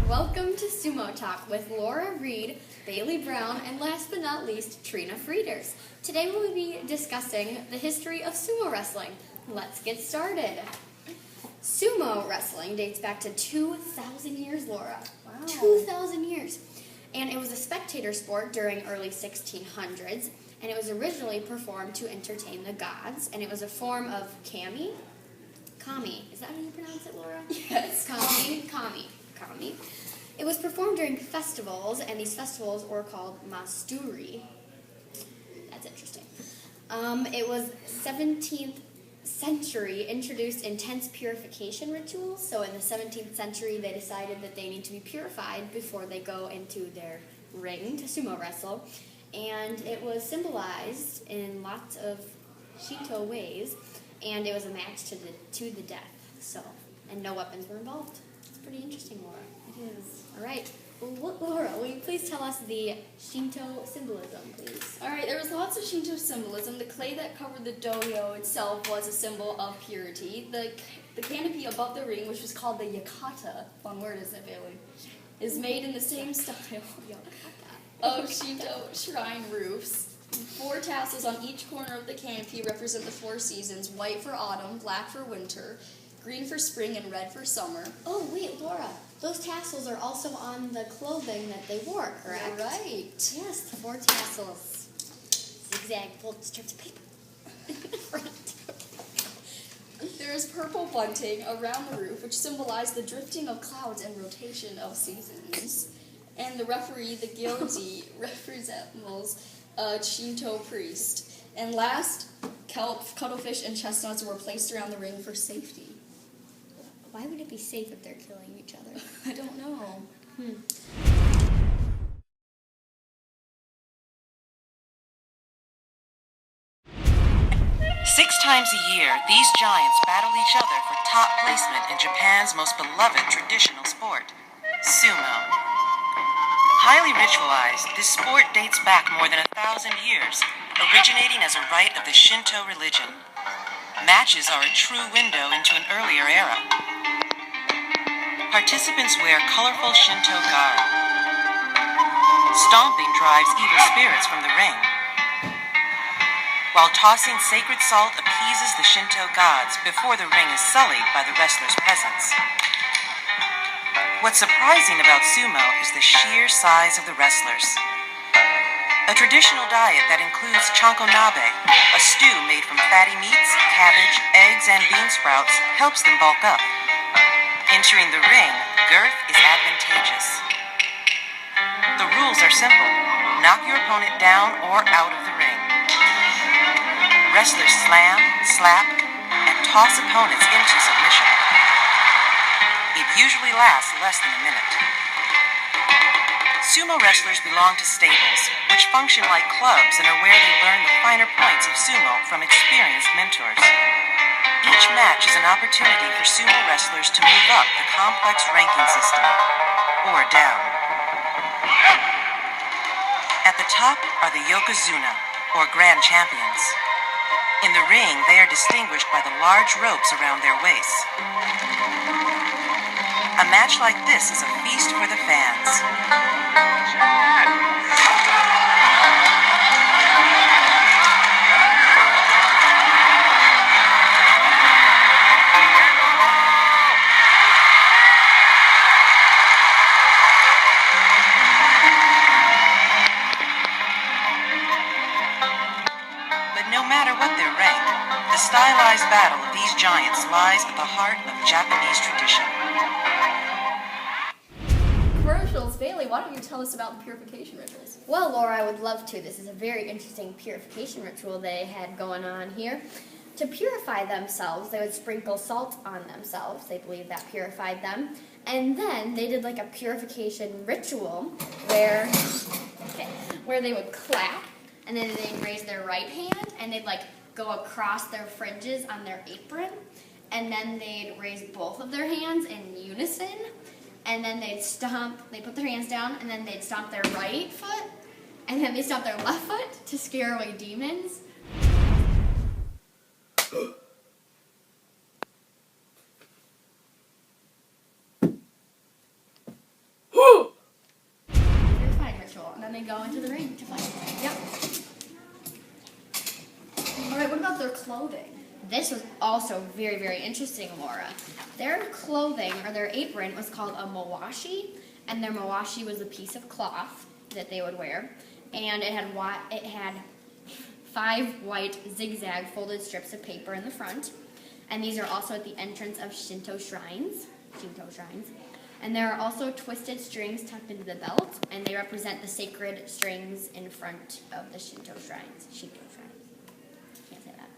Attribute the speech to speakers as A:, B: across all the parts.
A: welcome to Sumo Talk with Laura Reed, Bailey Brown, and last but not least, Trina Frieders. Today we'll be discussing the history of sumo wrestling. Let's get started. Sumo wrestling dates back to 2,000 years, Laura.
B: Wow.
A: 2,000 years. And it was a spectator sport during early 1600s, and it was originally performed to entertain the gods, and it was a form of kami. Is that how you pronounce it, Laura?
B: Yes.
A: Kami. It was performed during festivals, and these festivals were called masturi. That's interesting. It was 17th century introduced intense purification rituals. So in the 17th century, they decided that they need to be purified before they go into their ring to sumo wrestle. And it was symbolized in lots of Shinto ways, and it was a match to the death. So, and no weapons were involved. It's pretty interesting, Laura.
B: It is.
A: All right. Well, Laura, will you please tell us the Shinto symbolism, please?
B: All right, there was lots of Shinto symbolism. The clay that covered the dohyo itself was a symbol of purity. The canopy above the ring, which was called the yakata, fun word, isn't it, Bailey, is made in the same style of Shinto shrine roofs. 4 tassels on each corner of the canopy represent the 4 seasons: white for autumn, black for winter, green for spring, and red for summer.
A: Oh, wait, Laura. Those tassels are also on the clothing that they wore, correct?
B: You're right.
A: Yes, the 4 tassels. Zigzag folded strips of paper.
B: There is purple bunting around the roof, which symbolized the drifting of clouds and rotation of seasons. And the referee, the gyoji, resembles a Shinto priest. And last, kelp, cuttlefish, and chestnuts were placed around the ring for safety.
A: Why would it be safe if they're killing each other?
B: I don't know.
C: 6 times a year, these giants battle each other for top placement in Japan's most beloved traditional sport, sumo. Highly ritualized, this sport dates back more than 1,000 years, originating as a rite of the Shinto religion. Matches are a true window into an earlier era. Participants wear colorful Shinto garb. Stomping drives evil spirits from the ring, while tossing sacred salt appeases the Shinto gods before the ring is sullied by the wrestler's presence. What's surprising about sumo is the sheer size of the wrestlers. A traditional diet that includes chankonabe, a stew made from fatty meats, cabbage, eggs, and bean sprouts, helps them bulk up. Entering the ring, girth is advantageous. The rules are simple: knock your opponent down or out of the ring. Wrestlers slam, slap, and toss opponents into submission. It usually lasts less than a minute. Sumo wrestlers belong to stables, which function like clubs and are where they learn the finer points of sumo from experienced mentors. Each match is an opportunity for sumo wrestlers to move up the complex ranking system, or down. At the top are the yokozuna, or grand champions. In the ring, they are distinguished by the large ropes around their waists. A match like this is a feast for the fans. But no matter what their rank, the stylized battle of these giants lies at the heart of Japanese tradition.
B: Commercials. Bailey, why don't you tell us about the purification rituals?
A: Well, Laura, I would love to. This is a very interesting purification ritual they had going on here. To purify themselves, they would sprinkle salt on themselves. They believed that purified them. And then they did like a purification ritual where they would clap, and then they'd raise their right hand, and they'd like go across their fringes on their apron, and then they'd raise both of their hands in unison, and then they'd put their hands down, and then they'd stomp their right foot, and then they'd stomp their left foot to scare away demons. go into the ring to fight. Yep.
B: All right, what about their clothing?
A: This was also very, very interesting, Laura. Their clothing, or their apron, was called a mawashi, and their mawashi was a piece of cloth that they would wear, and it had 5 white zigzag folded strips of paper in the front, and these are also at the entrance of Shinto shrines. And there are also twisted strings tucked into the belt, and they represent the sacred strings in front of the Shinto shrines. Can't say that.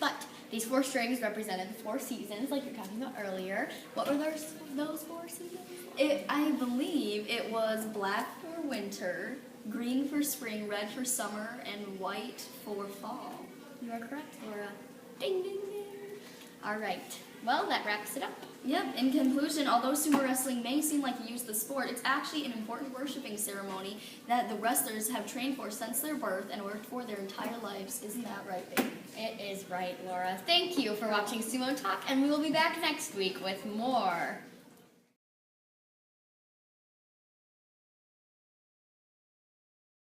A: But these 4 strings represented the 4 seasons, like you're talking about earlier. What were those 4 seasons?
B: I believe it was black for winter, green for spring, red for summer, and white for fall.
A: You are correct, Laura. Ding, ding, ding. All right. Well, that wraps it up.
B: Yep, in conclusion, although sumo wrestling may seem like a useless sport, it's actually an important worshiping ceremony that the wrestlers have trained for since their birth and worked for their entire lives. Isn't that right, baby?
A: It is right, Laura. Thank you for watching Sumo Talk, and we will be back next week with more.